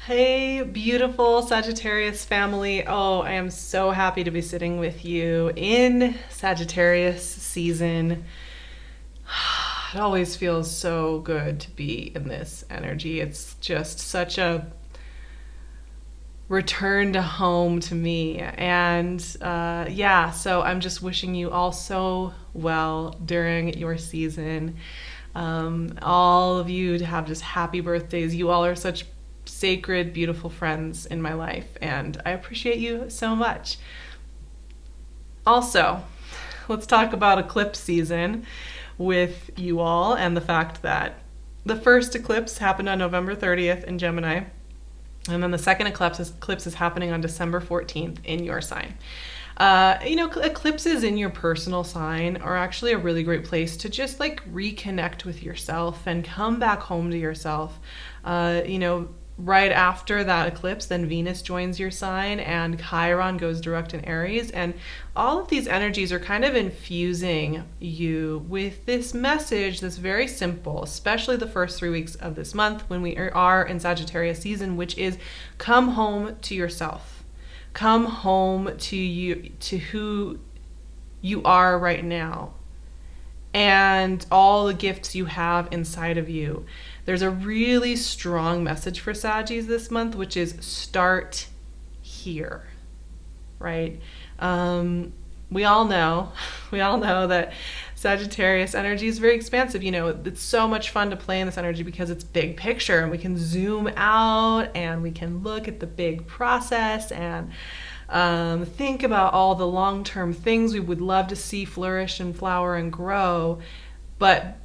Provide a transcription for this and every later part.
Hey, beautiful Sagittarius family. Oh, I am so happy to be sitting with you in Sagittarius season. It always feels so good to be in this energy. It's just such a return to home to me. And yeah, so I'm just wishing you all so well during your season. All of you to have just happy birthdays. You all are such sacred, beautiful friends in my life, and I appreciate you so much. Also, let's talk about eclipse season with you all and the fact that the first eclipse happened on November 30th in Gemini, and then the second eclipse is happening on December 14th in your sign. Eclipses in your personal sign are actually a really great place to just like reconnect with yourself and come back home to yourself. Right after that eclipse, then Venus joins your sign and Chiron goes direct in Aries. And all of these energies are kind of infusing you with this message that's very simple, especially the first 3 weeks of this month when we are in Sagittarius season, which is come home to yourself. Come home to you, to who you are right now and all the gifts you have inside of you. There's a really strong message for Saggies this month, which is start here, right? We all know that Sagittarius energy is very expansive. It's so much fun to play in this energy because it's big picture and we can zoom out and we can look at the big process and think about all the long-term things we would love to see flourish and flower and grow. But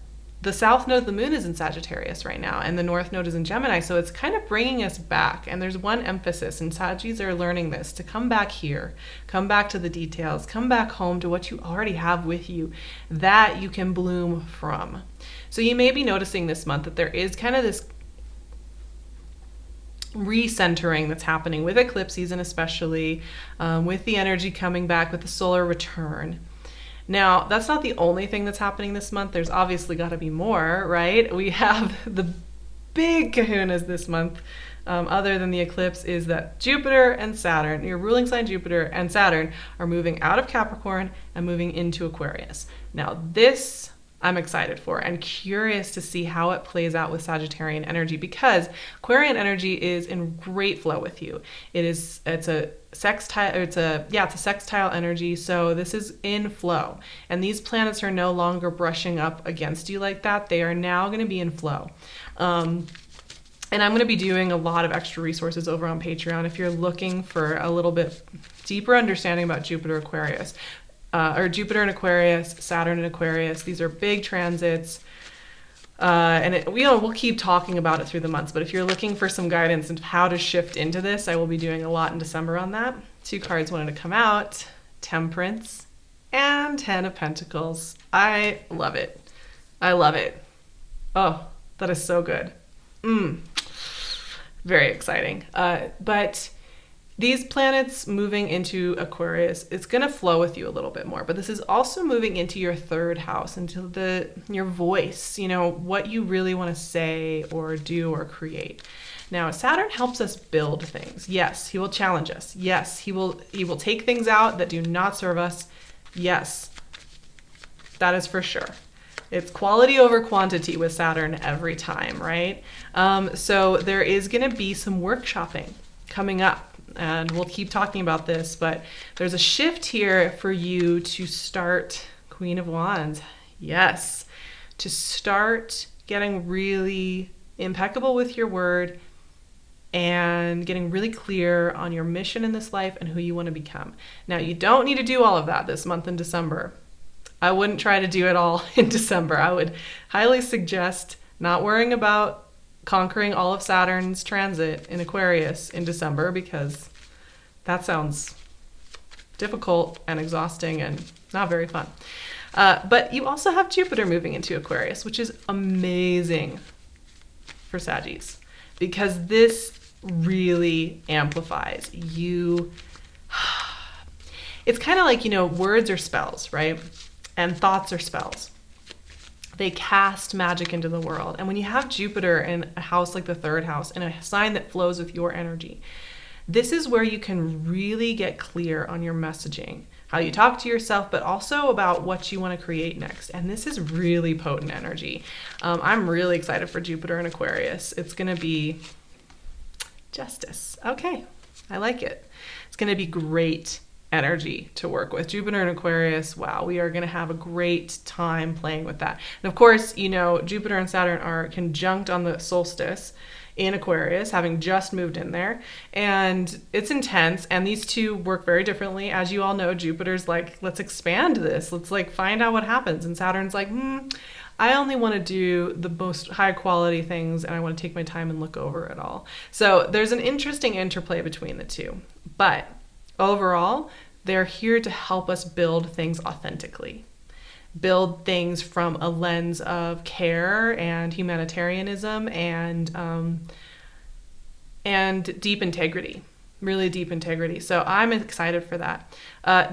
the south node of the moon is in Sagittarius right now, and the north node is in Gemini, so it's kind of bringing us back. And there's one emphasis, and Saggies are learning this, to come back here, come back to the details, come back home to what you already have with you that you can bloom from. So you may be noticing this month that there is kind of this recentering that's happening with eclipse season, especially with the energy coming back with the solar return. Now, that's not the only thing that's happening this month. There's obviously got to be more, right? We have the big kahunas this month, other than the eclipse, is that Jupiter and Saturn, your ruling sign Jupiter and Saturn, are moving out of Capricorn and moving into Aquarius. Now, this I'm excited for and curious to see how it plays out with Sagittarian energy, because Aquarian energy is in great flow with you. It's a sextile energy, so this is in flow. And these planets are no longer brushing up against you like that. They are now going to be in flow. And I'm going to be doing a lot of extra resources over on Patreon if you're looking for a little bit deeper understanding about Jupiter Aquarius. Or Jupiter in Aquarius, Saturn in Aquarius. These are big transits. And we'll keep talking about it through the months, but if you're looking for some guidance on how to shift into this, I will be doing a lot in December on that. 2 cards wanted to come out, Temperance and 10 of Pentacles. I love it. I love it. Oh, that is so good. Very exciting. But these planets moving into Aquarius, it's going to flow with you a little bit more, but this is also moving into your 3rd house, into your voice, what you really want to say or do or create. Now, Saturn helps us build things. Yes, he will challenge us. Yes, he will take things out that do not serve us. Yes, that is for sure. It's quality over quantity with Saturn every time, right? So there is going to be some workshopping coming up. And we'll keep talking about this, but there's a shift here for you to start, Queen of Wands. Yes, to start getting really impeccable with your word and getting really clear on your mission in this life and who you want to become. Now, you don't need to do all of that this month in December. I wouldn't try to do it all in December. I would highly suggest not worrying about conquering all of Saturn's transit in Aquarius in December, because that sounds difficult and exhausting and not very fun. But you also have Jupiter moving into Aquarius, which is amazing for Saggies, because this really amplifies you. It's kind of like, words are spells, right? And thoughts are spells. They cast magic into the world. And when you have Jupiter in a house like the third house, in a sign that flows with your energy, this is where you can really get clear on your messaging, how you talk to yourself, but also about what you want to create next. And this is really potent energy. I'm really excited for Jupiter in Aquarius. It's going to be justice. Okay, I like it. It's going to be great energy to work with. Jupiter in Aquarius, wow, we are going to have a great time playing with that. And of course, you know, Jupiter and Saturn are conjunct on the solstice in Aquarius, having just moved in there, and it's intense, and these two work very differently. As you all know, Jupiter's like, let's expand this, let's like find out what happens, and Saturn's like, I only want to do the most high quality things, and I want to take my time and look over it all. So there's an interesting interplay between the two, but overall, they're here to help us build things authentically. Build things from a lens of care and humanitarianism and deep integrity, really deep integrity. So I'm excited for that.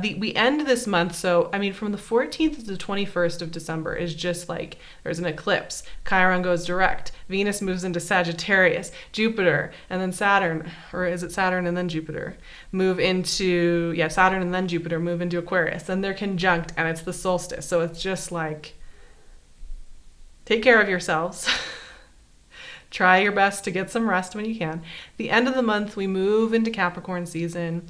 We end this month, so I mean, from the 14th to the 21st of December is just like, there's an eclipse, Chiron goes direct, Venus moves into Sagittarius, Jupiter and then Saturn, or is it Saturn and then Jupiter, Saturn and then Jupiter move into Aquarius, then they're conjunct and it's the solstice. So it's just like, take care of yourselves. Try your best to get some rest when you can. The end of the month, we move into Capricorn season.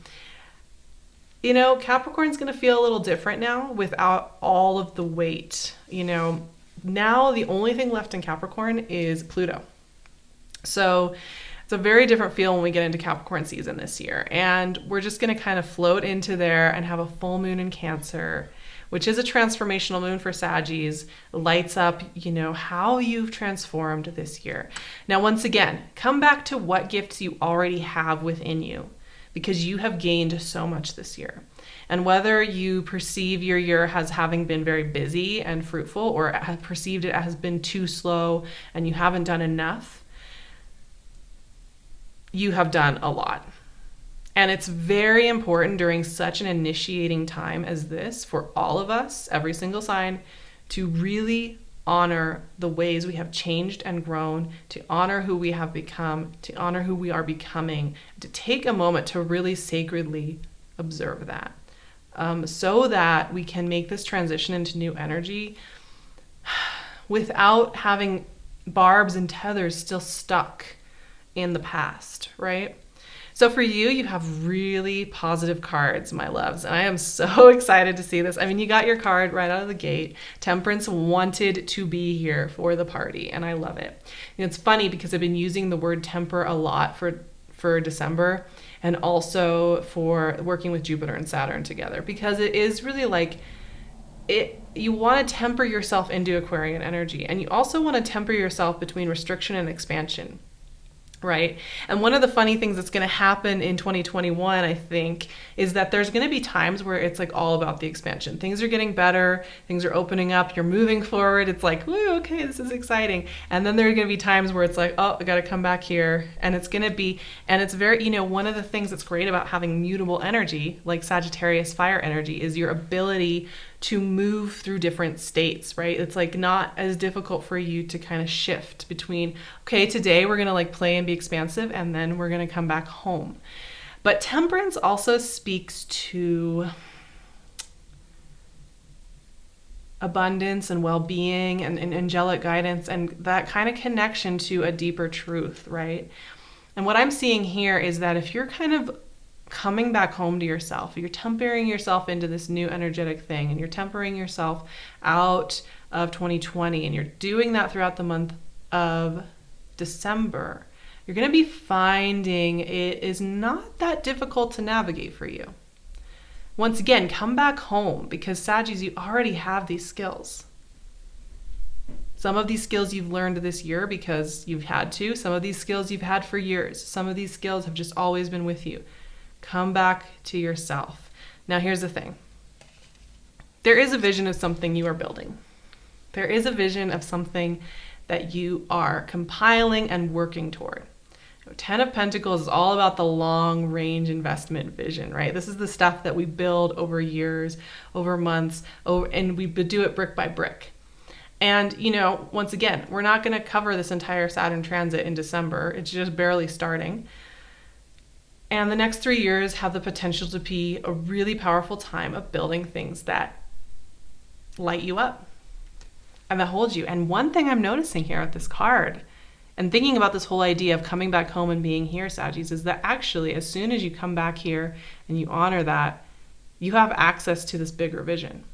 You know, Capricorn's going to feel a little different now without all of the weight. You know, now the only thing left in Capricorn is Pluto. So it's a very different feel when we get into Capricorn season this year. And we're just going to kind of float into there and have a full moon in Cancer, which is a transformational moon for Saggies, lights up, you know, how you've transformed this year. Now, once again, come back to what gifts you already have within you, because you have gained so much this year. And whether you perceive your year as having been very busy and fruitful, or have perceived it as been too slow and you haven't done enough, you have done a lot. And it's very important during such an initiating time as this for all of us, every single sign, to really honor the ways we have changed and grown, to honor who we have become, to honor who we are becoming, to take a moment to really sacredly observe that, so that we can make this transition into new energy without having barbs and tethers still stuck in the past, right? So for you, you have really positive cards, my loves, and I am so excited to see this. I mean, you got your card right out of the gate. Temperance wanted to be here for the party, and I love it. And it's funny because I've been using the word temper a lot for December, and also for working with Jupiter and Saturn together, because it is really like, you want to temper yourself into Aquarian energy, and you also want to temper yourself between restriction and expansion. Right? And one of the funny things that's going to happen in 2021, I think, is that there's going to be times where it's like all about the expansion. Things are getting better. Things are opening up. You're moving forward. It's like, woo, okay, this is exciting. And then there are going to be times where it's like, oh, I got to come back here. And it's going to be, and it's very, you know, one of the things that's great about having mutable energy, like Sagittarius fire energy, is your ability to move through different states, right? It's like not as difficult for you to kind of shift between, okay, today we're going to like play and be expansive, and then we're going to come back home. But Temperance also speaks to abundance and well-being and angelic guidance and that kind of connection to a deeper truth, right? And what I'm seeing here is that if you're kind of coming back home to yourself, you're tempering yourself into this new energetic thing, and you're tempering yourself out of 2020, and you're doing that throughout the month of December, you're going to be finding it is not that difficult to navigate for you. Once again, come back home, because Saggies, you already have these skills. Some of these skills you've learned this year because you've had to. Some of these skills you've had for years. Some of these skills have just always been with you. Come back to yourself. Now, here's the thing. There is a vision of something you are building. There is a vision of something that you are compiling and working toward. 10 of Pentacles is all about the long range investment vision, right? This is the stuff that we build over years, over months, and we do it brick by brick. And, once again, we're not going to cover this entire Saturn transit in December. It's just barely starting. And the next 3 years have the potential to be a really powerful time of building things that light you up and that hold you. And one thing I'm noticing here with this card and thinking about this whole idea of coming back home and being here, Saggies, is that actually as soon as you come back here and you honor that, you have access to this bigger vision.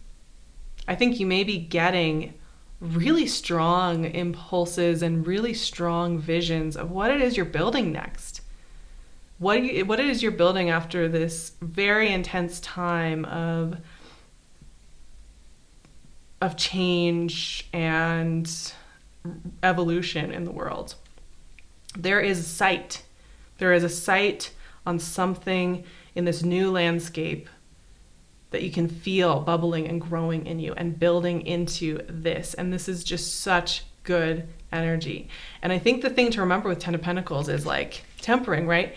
I think you may be getting really strong impulses and really strong visions of what it is you're building next. What it is you're building after this very intense time of change and evolution in the world. There is a sight. There is a sight on something in this new landscape that you can feel bubbling and growing in you and building into this. And this is just such good energy. And I think the thing to remember with Ten of Pentacles is like tempering, right?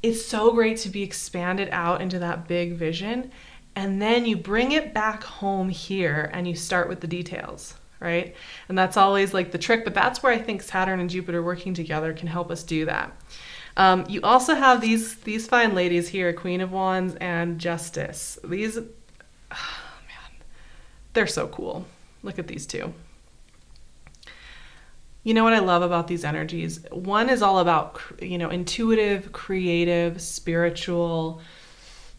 It's so great to be expanded out into that big vision. And then you bring it back home here and you start with the details, right? And that's always like the trick, but that's where I think Saturn and Jupiter working together can help us do that. You also have these fine ladies here, Queen of Wands and Justice. These, oh man, they're so cool. Look at these two. You know what I love about these energies? One is all about, intuitive, creative, spiritual,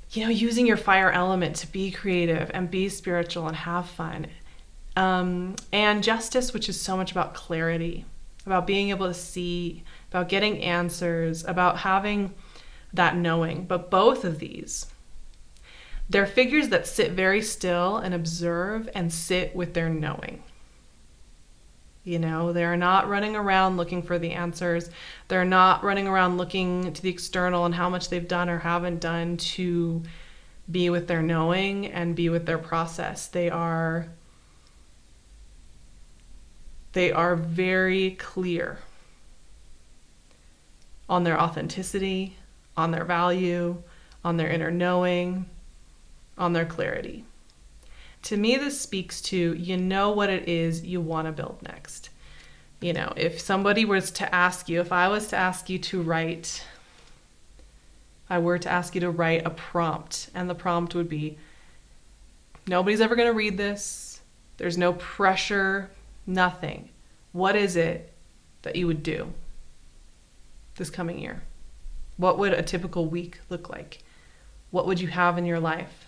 using your fire element to be creative and be spiritual and have fun. And Justice, which is so much about clarity, about being able to see, about getting answers, about having that knowing. But both of these, they're figures that sit very still and observe and sit with their knowing. They're not running around looking for the answers. They're not running around looking to the external and how much they've done or haven't done to be with their knowing and be with their process. They are very clear on their authenticity, on their value, on their inner knowing, on their clarity. To me, this speaks to, what it is you want to build next. If somebody was to ask you, if I were to ask you to write a prompt, and the prompt would be, nobody's ever going to read this. There's no pressure, nothing. What is it that you would do this coming year? What would a typical week look like? What would you have in your life?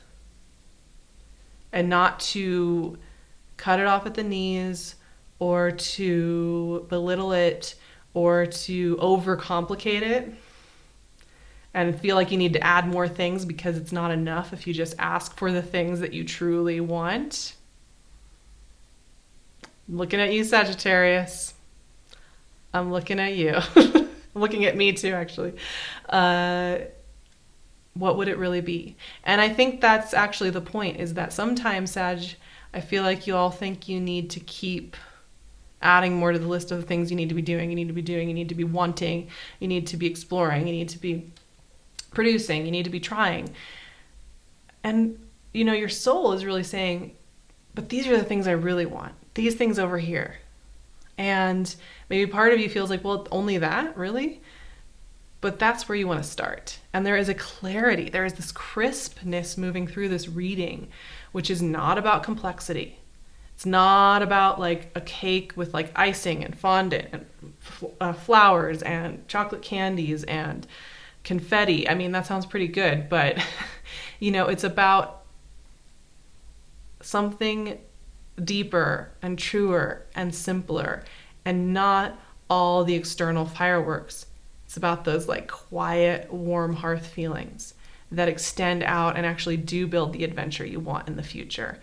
And not to cut it off at the knees or to belittle it or to overcomplicate it and feel like you need to add more things because it's not enough if you just ask for the things that you truly want. I'm looking at you, Sagittarius. I'm looking at you. I'm looking at me too, actually. What would it really be? And I think that's actually the point, is that sometimes, Sag, I feel like you all think you need to keep adding more to the list of the things you need to be doing, you need to be wanting, you need to be exploring, you need to be producing, you need to be trying. And, your soul is really saying, but these are the things I really want. These things over here. And maybe part of you feels like, well, only that, really? But that's where you want to start. And there is a clarity, there is this crispness moving through this reading, which is not about complexity. It's not about like a cake with like icing and fondant and flowers and chocolate candies and confetti. I mean, that sounds pretty good, but it's about something deeper and truer and simpler and not all the external fireworks. It's about those like quiet, warm hearth feelings that extend out and actually do build the adventure you want in the future.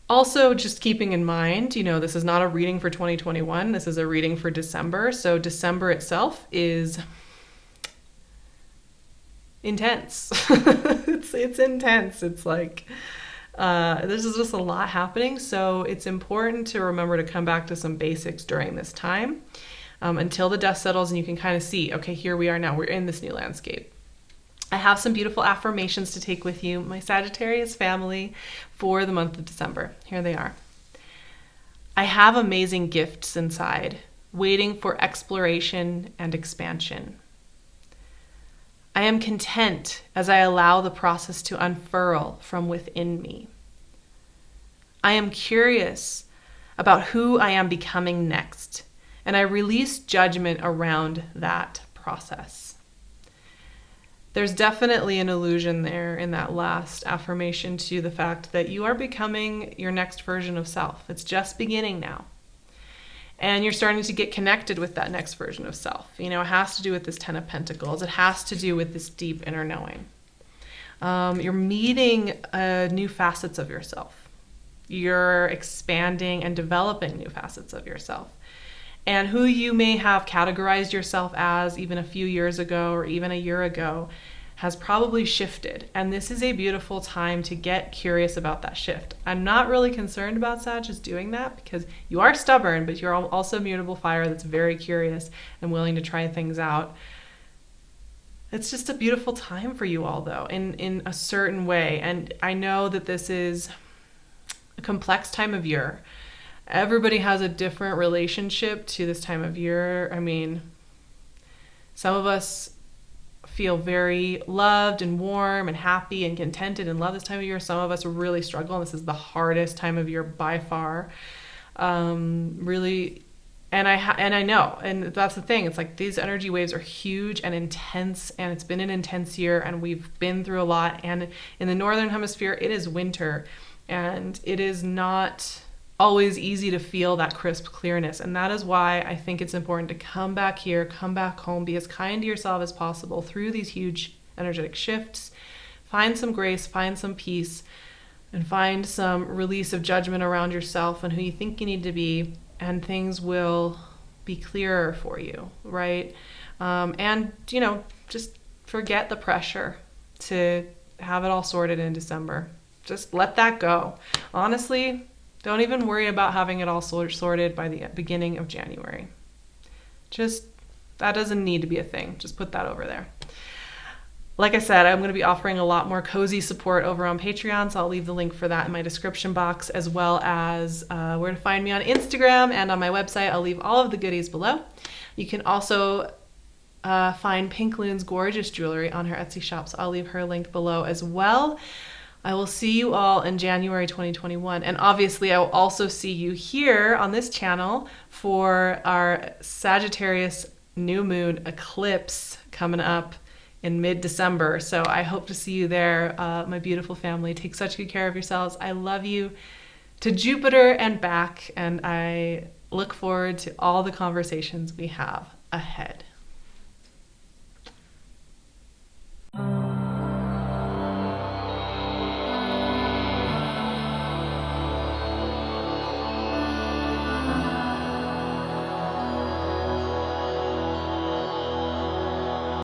Also, just keeping in mind, this is not a reading for 2021. This is a reading for December. So December itself is intense. It's intense. It's like, there's just a lot happening. So it's important to remember to come back to some basics during this time. Until the dust settles and you can kind of see, okay, here we are now. We're in this new landscape. I have some beautiful affirmations to take with you, my Sagittarius family, for the month of December. Here they are. I have amazing gifts inside, waiting for exploration and expansion. I am content as I allow the process to unfurl from within me. I am curious about who I am becoming next, and I release judgment around that process. There's definitely an illusion there in that last affirmation to the fact that you are becoming your next version of self. It's just beginning now. And you're starting to get connected with that next version of self. You know, it has to do with this Ten of Pentacles. It has to do with this deep inner knowing. You're meeting new facets of yourself. You're expanding and developing new facets of yourself. And who you may have categorized yourself as even a few years ago or even a year ago has probably shifted. And this is a beautiful time to get curious about that shift. I'm not really concerned about Sagittarius doing that because you are stubborn, but you're also mutable fire that's very curious and willing to try things out. It's just a beautiful time for you all, though, in a certain way. And I know that this is a complex time of year. Everybody has a different relationship to this time of year. I mean, some of us feel very loved and warm and happy and contented and love this time of year. Some of us really struggle, and this is the hardest time of year by far. Really, and I know, and that's the thing. It's like these energy waves are huge and intense, and it's been an intense year, and we've been through a lot. And in the Northern Hemisphere, it is winter. And it is not always easy to feel that crisp clearness. And that is why I think it's important to come back here, come back home, be as kind to yourself as possible through these huge energetic shifts. Find some grace, find some peace, and find some release of judgment around yourself and who you think you need to be, and things will be clearer for you, right? And, you know, just forget the pressure to have it all sorted in December. Just let that go. Honestly, don't even worry about having it all sorted by the beginning of January. That doesn't need to be a thing. Just put that over there. Like I said, I'm going to be offering a lot more cozy support over on Patreon, so I'll leave the link for that in my description box, as well as where to find me on Instagram and on my website. I'll leave all of the goodies below. You can also find PinkLune's gorgeous jewelry on her Etsy shop, so I'll leave her link below as well. I will see you all in January 2021. And obviously, I will also see you here on this channel for our Sagittarius new moon eclipse coming up in mid-December. So I hope to see you there, my beautiful family. Take such good care of yourselves. I love you to Jupiter and back, and I look forward to all the conversations we have ahead.